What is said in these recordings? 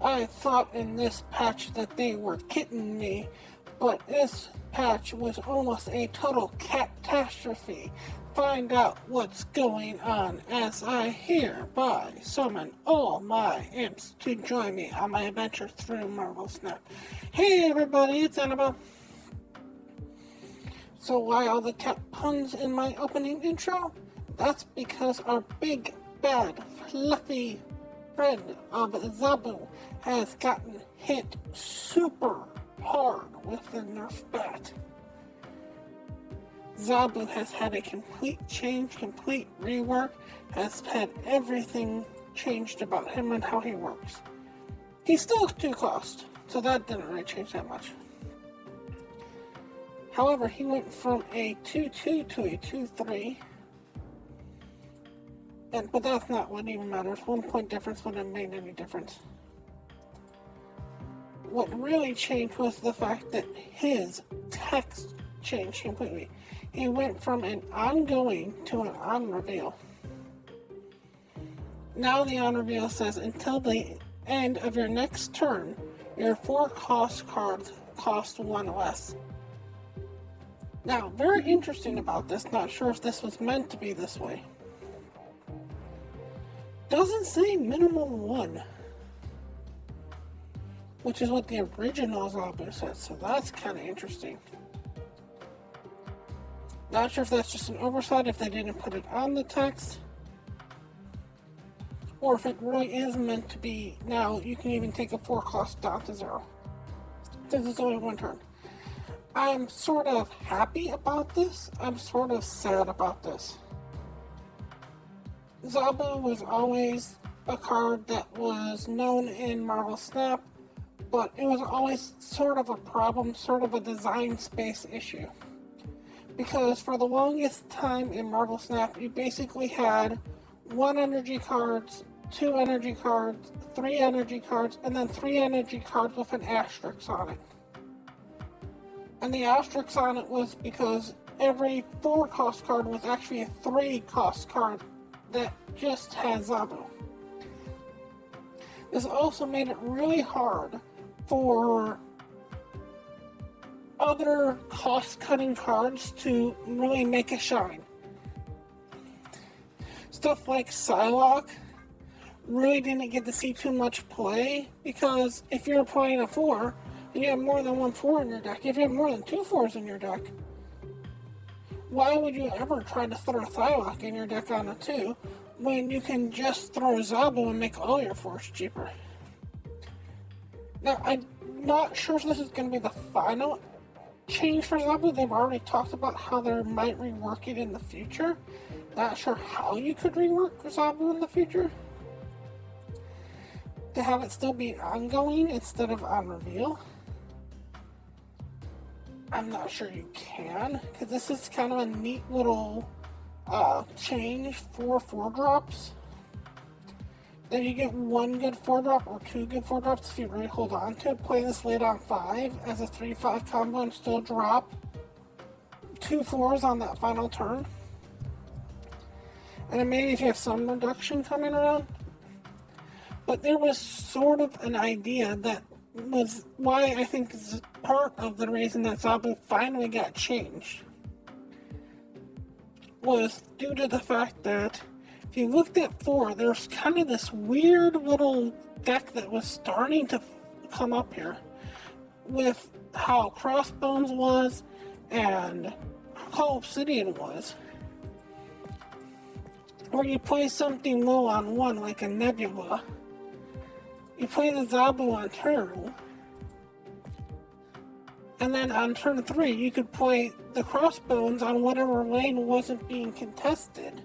I thought in this patch that they were kidding me, but this patch was almost a total catastrophe. Find out what's going on as I hereby summon all my imps to join me on my adventure through Marvel Snap. Hey everybody, it's Annabelle. So why all the cat puns in my opening intro? That's because our big, bad, fluffy friend of Zabu has gotten hit super hard with the Nerf bat. Zabu has had a complete change, complete rework, has had everything changed about him and how he works. He's still 2 cost, so that didn't really change that much. However, he went from a 2-2 to a 2-3. But that's not what even matters. 1 point difference wouldn't have made any difference. What really changed was the fact that his text changed completely. He went from an ongoing to an on reveal. Now the on reveal says, until the end of your next turn, your 4 cost cards cost 1 less. Now, very interesting about this, not sure if this was meant to be this way. Doesn't say minimum 1, which is what the original Zabu said, so that's kind of interesting. Not sure if that's just an oversight, if they didn't put it on the text, or if it really is meant to be. Now you can even take a 4 cost down to 0, since it's only 1 turn. I'm sort of happy about this, I'm sort of sad about this. Zabu was always a card that was known in Marvel Snap, but it was always sort of a problem, sort of a design space issue. Because for the longest time in Marvel Snap, you basically had 1 energy cards, 2 energy cards, 3 energy cards, and then 3 energy cards with an asterisk on it. And the asterisk on it was because every 4 cost card was actually a 3 cost card that just had Zabu. This also made it really hard for other cost-cutting cards to really make a shine. Stuff like Psylocke really didn't get to see too much play, because if you're playing a 4 and you have more than 1 4 in your deck, if you have more than 2 4s in your deck, why would you ever try to throw Psylocke in your deck on a 2 when you can just throw Zabu and make all your 4s cheaper? Now, I'm not sure if this is going to be the final change for Zabu. They've already talked about how they might rework it in the future. Not sure how you could rework Zabu in the future to have it still be ongoing instead of on reveal. I'm not sure you can, because this is kind of a neat little change for 4-drops. Then you get 1 good 4-drop or 2 good 4-drops if you really hold on to it. Play this late on 5 as a 3-5 combo and still drop 2 4s on that final turn. And then maybe if you have some reduction coming around. But there was sort of an idea that was why I think is part of the reason that Zabu finally got changed, was due to the fact that if you looked at 4, there's kind of this weird little deck that was starting to come up here with how Crossbones was and Call Obsidian was, where you play something low on 1 like a Nebula, you play the Zabu on turn, and then on turn 3 you could play the Crossbones on whatever lane wasn't being contested.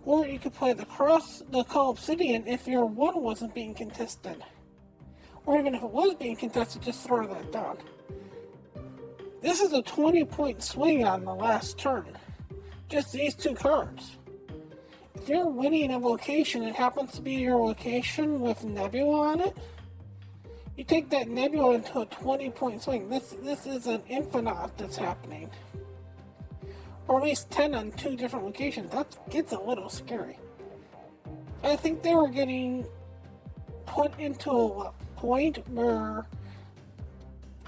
Or you could play the Call Obsidian if your 1 wasn't being contested. Or even if it was being contested, just throw that down. This is a 20-point swing on the last turn. Just these 2 cards. If you're winning a location, it happens to be your location with Nebula on it, you take that Nebula into a 20-point swing. This is an infinite that's happening. Or at least 10 on 2 different locations. That gets a little scary. I think they were getting put into a point where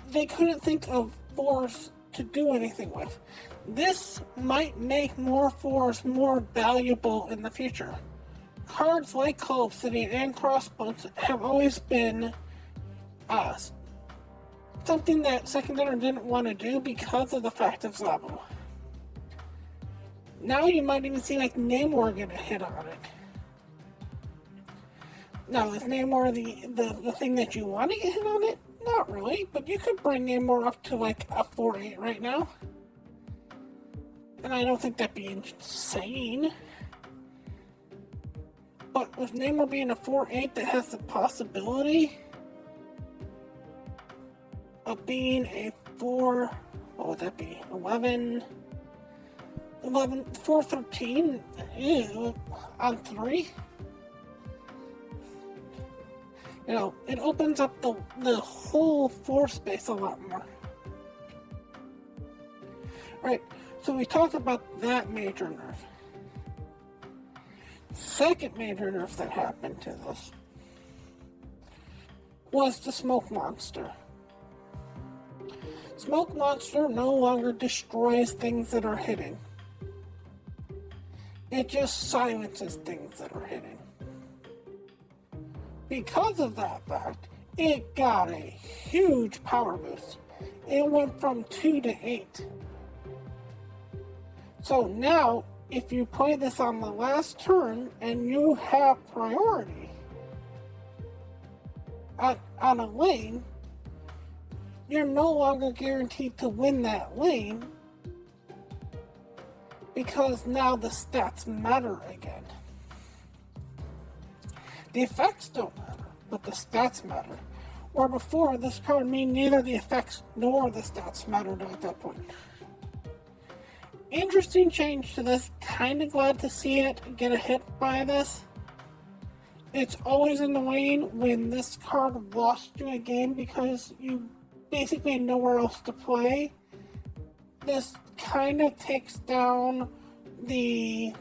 they couldn't think of 4s to do anything with. This might make more 4s more valuable in the future. Cards like Call of City and Crossbones have always been something that Second Dinner didn't want to do because of the fact of Zabo. Now you might even see like Namor get a hit on it. Now, is Namor the thing that you want to get hit on it? Not really, but you could bring Namor up to like a 4-8 right now. And I don't think that'd be insane. But with Namor being a 4-8 that has the possibility of being a 4, what would that be? 4-13 on 3. You know, it opens up the whole 4 space a lot more. Right, so we talked about that major nerf. Second major nerf that happened to this was the Smoke Monster. Smoke Monster no longer destroys things that are hitting. It just silences things that are hitting. Because of that fact, it got a huge power boost. It went from 2 to 8. So now, if you play this on the last turn and you have priority on a lane, you're no longer guaranteed to win that lane because now the stats matter again. The effects don't matter, but the stats matter. Where before, this card mean neither the effects nor the stats mattered at that point. Interesting change to this. Kinda glad to see it get a hit by this. It's always annoying when this card lost you a game because you basically had nowhere else to play. This kind of takes down the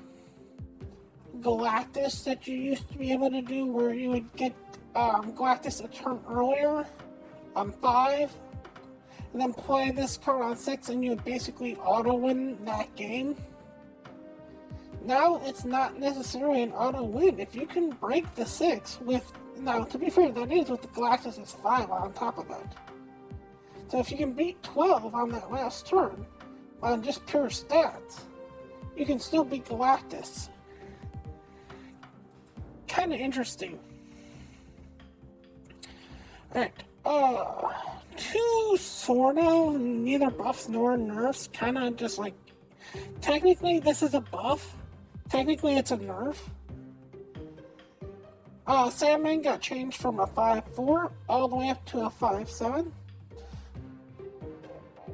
Galactus that you used to be able to do, where you would get Galactus a turn earlier on 5, and then play this card on 6, and you would basically auto-win that game. Now it's not necessarily an auto-win. If you can break the 6 with, now to be fair, that is with the Galactus is 5 on top of that. So if you can beat 12 on that last turn, on just pure stats, you can still beat Galactus. Kind of interesting. Alright, two sort of neither buffs nor nerfs, kind of just like, technically this is a buff, technically it's a nerf. Sandman got changed from a 5-4 all the way up to a 5-7.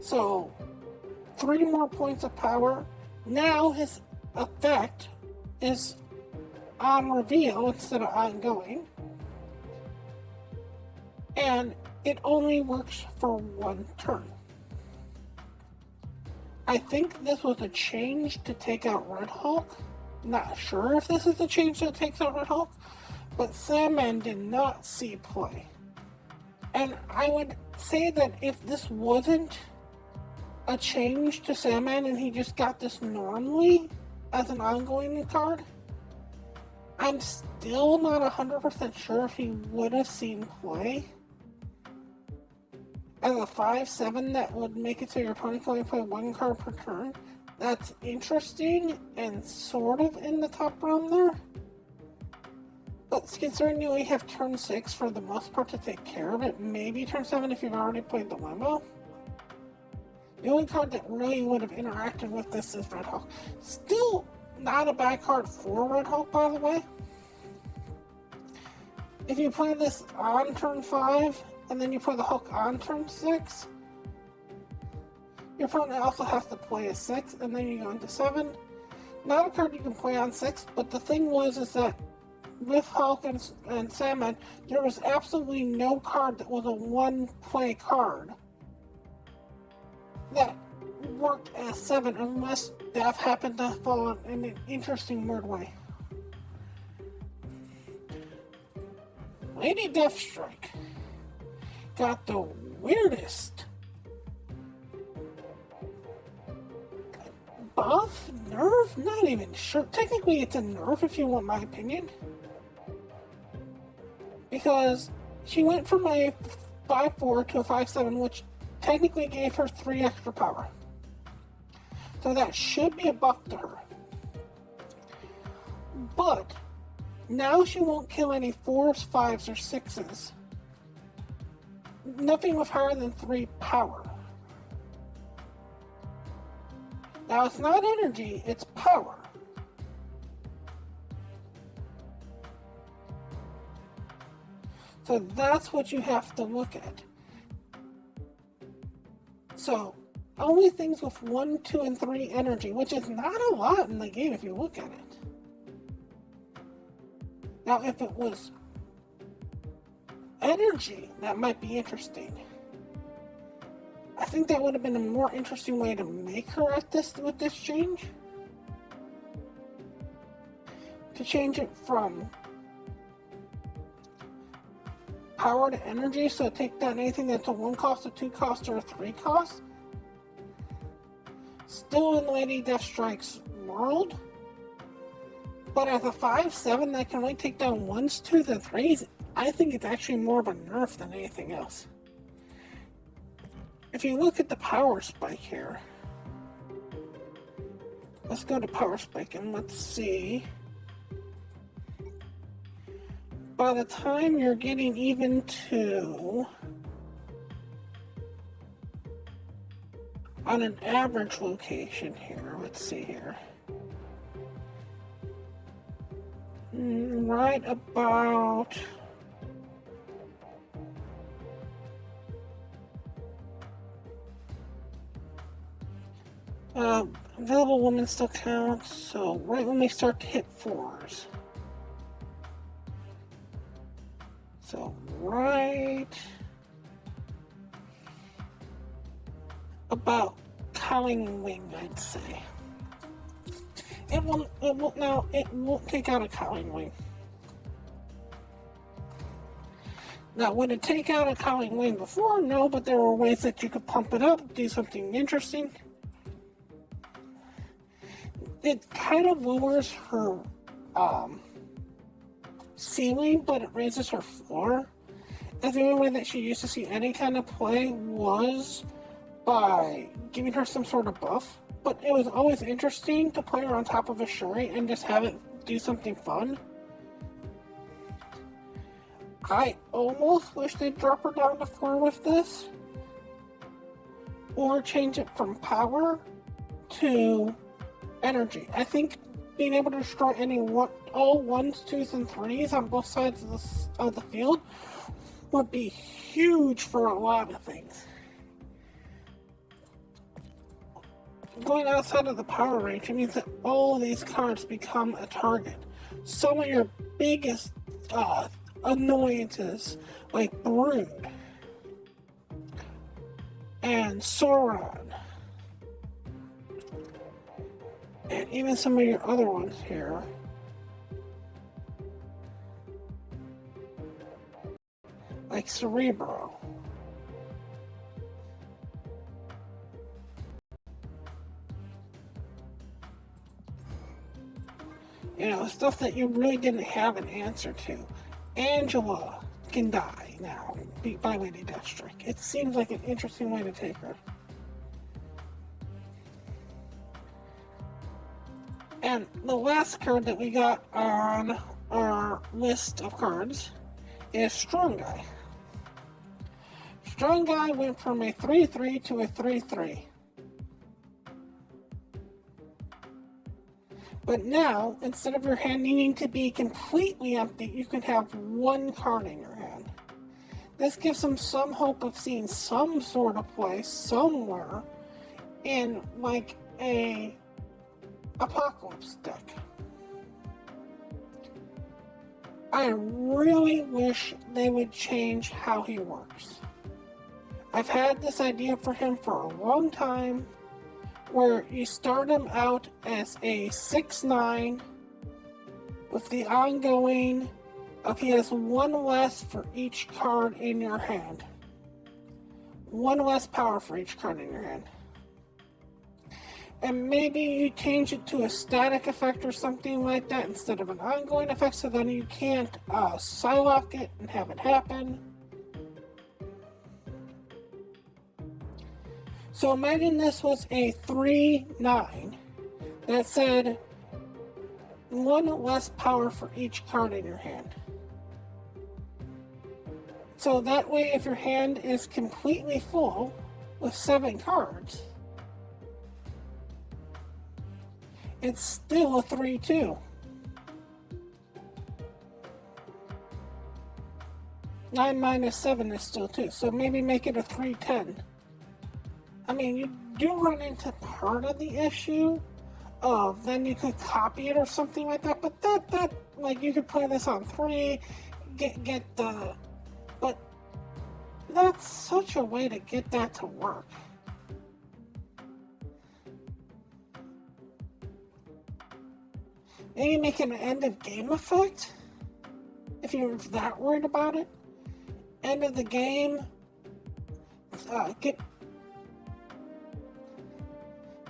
So, 3 more points of power. Now his effect is on reveal instead of ongoing. And it only works for 1 turn. I think this was a change to take out Red Hulk. Not sure if this is a change that takes out Red Hulk, but Sandman did not see play. And I would say that if this wasn't a change to Sandman and he just got this normally as an ongoing card, I'm still not 100% sure if he would have seen play. As a 5-7 that would make it so your opponent can only play 1 card per turn. That's interesting and sort of in the top realm there. But considering you only have turn 6 for the most part to take care of it, maybe turn 7 if you've already played the Limbo. The only card that really would have interacted with this is Red Hulk. Still not a bad card for Red Hulk, by the way. If you play this on turn 5, and then you play the Hulk on turn 6, your opponent also has to play a 6, and then you go into 7. Not a card you can play on 6, but the thing is that with Hulk and Sandman, there was absolutely no card that was a 1-play card that worked as 7 unless Death happened to fall in an interesting weird way. Lady Deathstrike got the weirdest buff, nerf, not even sure. Technically it's a nerf if you want my opinion. Because she went from a 5-4 to a 5-7, which technically gave her 3 extra power. So that should be a buff to her. But now she won't kill any 4s, 5s, or 6s. Nothing with higher than 3 power. Now it's not energy, it's power. So that's what you have to look at. So only things with 1, 2, and 3 energy, which is not a lot in the game if you look at it. Now if it was energy, that might be interesting. I think that would have been a more interesting way to make her at this with this change. To change it from power to energy, so take down anything that's a 1 cost, a 2 cost, or a 3 cost. Still in Lady Deathstrike's world, but as a 5-7 that can only take down 1s, 2s, and 3s, I think it's actually more of a nerf than anything else. If you look at the power spike here, let's go to power spike and let's see. By the time you're getting even to, on an average location here, let's see here, right about available women still counts, so right when we start to hit 4s. So right about Cowling Wing, I'd say. It won't take out a Cowling Wing. Now, would it take out a Cowling Wing before? No, but there were ways that you could pump it up, do something interesting. It kind of lowers her ceiling, but it raises her floor. And the only way that she used to see any kind of play was by giving her some sort of buff. But it was always interesting to play her on top of a Shuri and just have it do something fun. I almost wish they'd drop her down to 4 with this. Or change it from power to energy. I think being able to destroy all 1s, 2s, and 3s on both sides of the field would be huge for a lot of things. Going outside of the power range, it means that all of these cards become a target. Some of your biggest annoyances, like Brood and Sauron, and even some of your other ones here, like Cerebro. You know, stuff that you really didn't have an answer to. Angela can die now, beat by Lady Deathstrike. It seems like an interesting way to take her. And the last card that we got on our list of cards is Strong Guy. Strong Guy went from a 3-3 to a 3-3. But now, instead of your hand needing to be completely empty, you can have 1 card in your hand. This gives them some hope of seeing some sort of play somewhere in like a Apocalypse deck. I really wish they would change how he works. I've had this idea for him for a long time, where you start him out as a 6-9 with the ongoing Okay, it's one less for each card in your hand. One less power for each card in your hand. And maybe you change it to a static effect or something like that instead of an ongoing effect, so then you can't Psylocke it and have it happen. So imagine this was a 3/9 that said one less power for each card in your hand. So that way, if your hand is completely full with 7 cards, it's still a 3/2. 9 minus 7 is still 2, so maybe make it a 3/10. I mean, you do run into part of the issue of then you could copy it or something like that, but that like you could play this on 3, get the, but that's such a way to get that to work. Maybe make it an end of game effect if you're that worried about it. End of the game,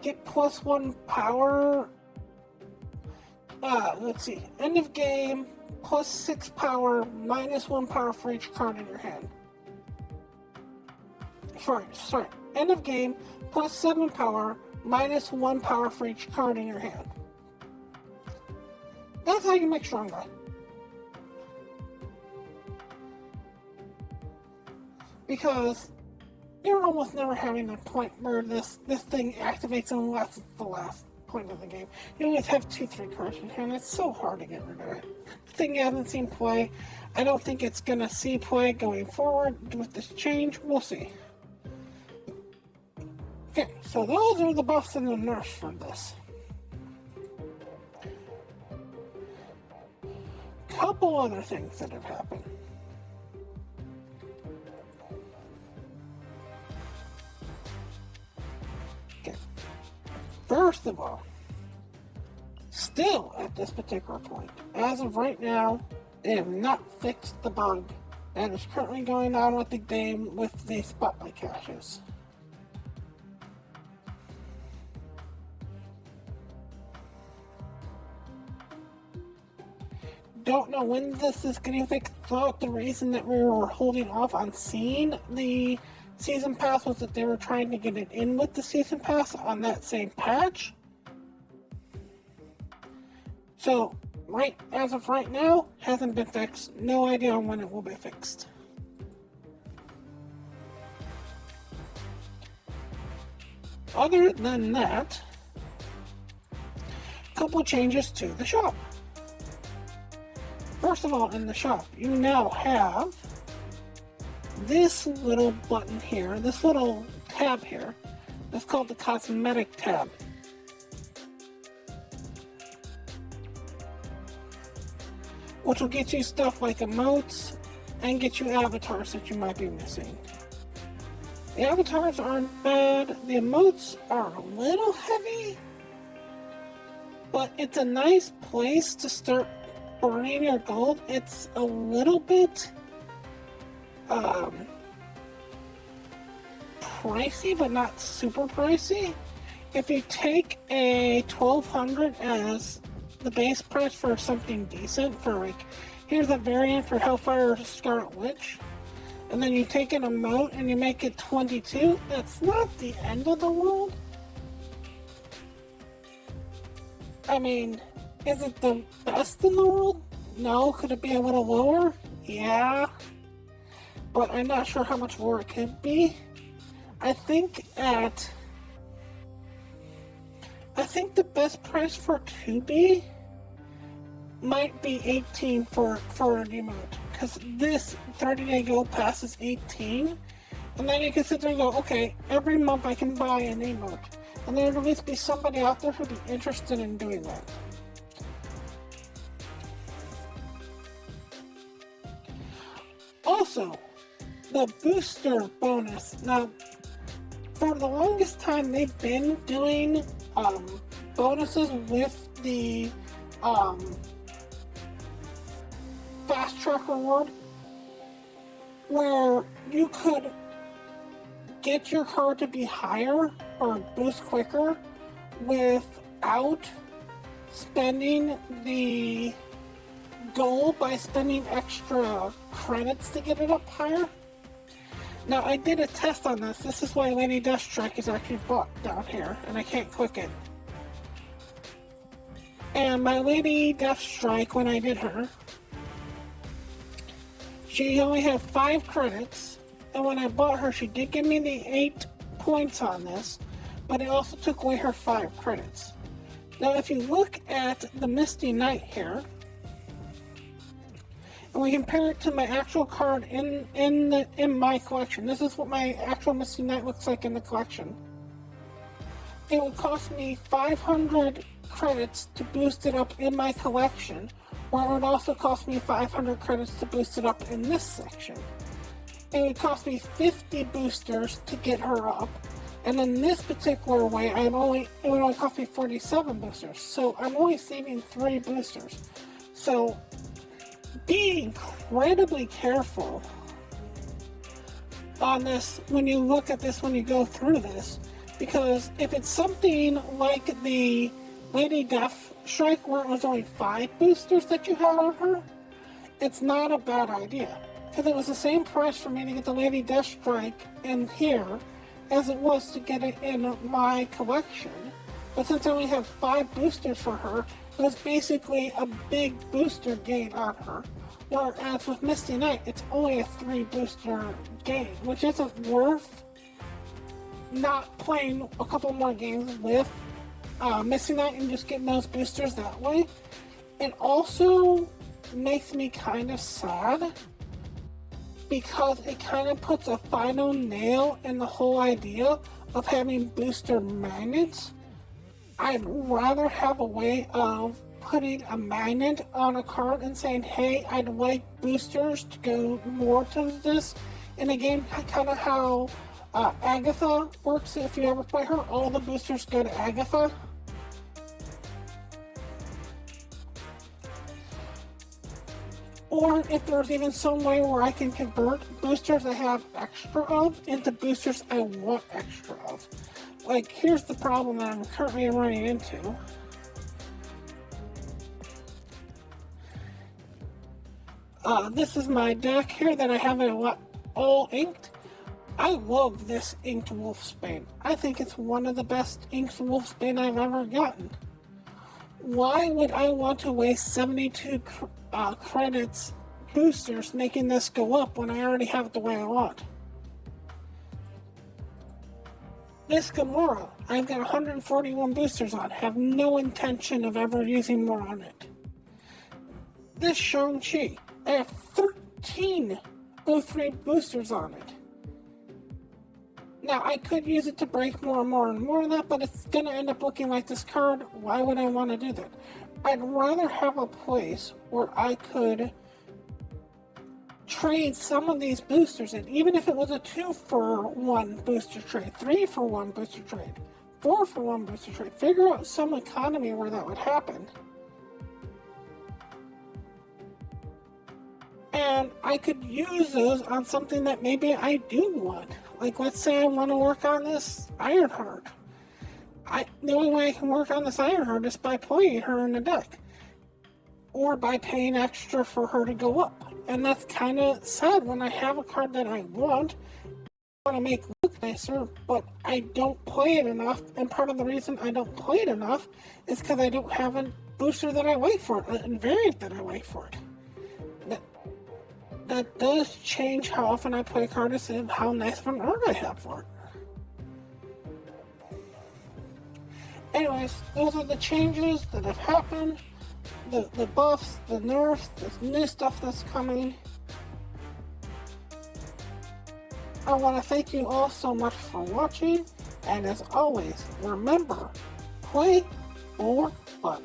get +1 power. Let's see. End of game, +6 power, -1 power for each card in your hand. Sorry. End of game, +7 power, -1 power for each card in your hand. That's how you make stronger. Because you're almost never having a point where this thing activates unless it's the last point of the game. You always have 2-3 cards in hand. It's so hard to get rid of it. The thing you haven't seen play. I don't think it's gonna see play going forward with this change. We'll see. Okay, so those are the buffs and the nerfs for this. Couple other things that have happened. First of all, still at this particular point, as of right now, they have not fixed the bug that is currently going on with the game with the spotlight caches. Don't know when this is getting fixed. Thought the reason that we were holding off on seeing the Season Pass was that they were trying to get it in with the Season Pass on that same patch. So, as of right now, hasn't been fixed. No idea on when it will be fixed. Other than that, a couple changes to the shop. First of all, in the shop, you now have this little button here, this little tab here, that's called the cosmetic tab. Which will get you stuff like emotes and get you avatars that you might be missing. The avatars aren't bad, the emotes are a little heavy, but it's a nice place to start burning your gold. It's a little bit pricey, but not super pricey. If you take a 1200 as the base price for something decent, for like, here's a variant for Hellfire Scarlet Witch, and then you take an emote and you make it 22, that's not the end of the world. I mean, is it the best in the world? No. Could it be a little lower? Yeah. But I'm not sure how much lower it could be. I think the best price for 2B might be 18 for an emote. Because this 30-day gold pass is 18. And then you can sit there and go, okay, every month I can buy an emote. And there'll at least be somebody out there who'd be interested in doing that. Also, the booster bonus. Now, for the longest time, they've been doing bonuses with the fast track reward where you could get your card to be higher or boost quicker without spending the gold by spending extra credits to get it up higher. Now, I did a test on this. This is why Lady Deathstrike is actually bought down here, and I can't click it. And my Lady Deathstrike, when I did her, she only had 5 credits, and when I bought her, she did give me the 8 points on this, but it also took away her 5 credits. Now, if you look at the Misty Knight here, and we compare it to my actual card in my collection, this is what my actual Misty Knight looks like in the collection. It would cost me 500 credits to boost it up in my collection, or it would also cost me 500 credits to boost it up in this section. It would cost me 50 boosters to get her up, and in this particular way, it would only cost me 47 boosters. So I'm only saving 3 boosters. So be incredibly careful on this when you look at this, when you go through this, because if it's something like the Lady Deathstrike where it was only 5 boosters that you had on her, it's not a bad idea. Because it was the same price for me to get the Lady Deathstrike in here as it was to get it in my collection. But since I only have 5 boosters for her, it was basically a big booster gain on her. Whereas with Misty Knight, it's only a 3 booster gain, which isn't worth not playing a couple more games with Misty Knight and just getting those boosters that way. It also makes me kind of sad because it kind of puts a final nail in the whole idea of having booster magnets. I'd rather have a way of putting a magnet on a card and saying, hey, I'd like boosters to go more to this in a game, kind of how Agatha works. If you ever play her, all the boosters go to Agatha. Or if there's even some way where I can convert boosters I have extra of into boosters I want extra of. Like, here's the problem that I'm currently running into. This is my deck here that I have it all inked. I love this inked Wolfsbane. I think it's one of the best inked Wolfsbane I've ever gotten. Why would I want to waste 72 credits boosters making this go up when I already have it the way I want? This Gamora, I've got 141 boosters on. Have no intention of ever using more on it. This Shang-Chi, I have 13 O3 boosters on it. Now, I could use it to break more and more and more of that, but it's going to end up looking like this card. Why would I want to do that? I'd rather have a place where I could trade some of these boosters in, even if it was a 2-for-1 booster trade, 3-for-1 booster trade, 4-for-1 booster trade. Figure out some economy where that would happen. And I could use those on something that maybe I do want. Like, let's say I want to work on this Ironheart. The only way I can work on this Ironheart is by playing her in the deck. Or by paying extra for her to go up. And that's kind of sad when I have a card that I want to make look nicer, but I don't play it enough. And part of the reason I don't play it enough is because I don't have a booster that I like for it, an invariant that I like for it. That does change how often I play a card and how nice of an art I have for it. Anyways, those are the changes that have happened. The buffs, the nerfs, the new stuff that's coming. I want to thank you all so much for watching. And as always, remember, play for fun.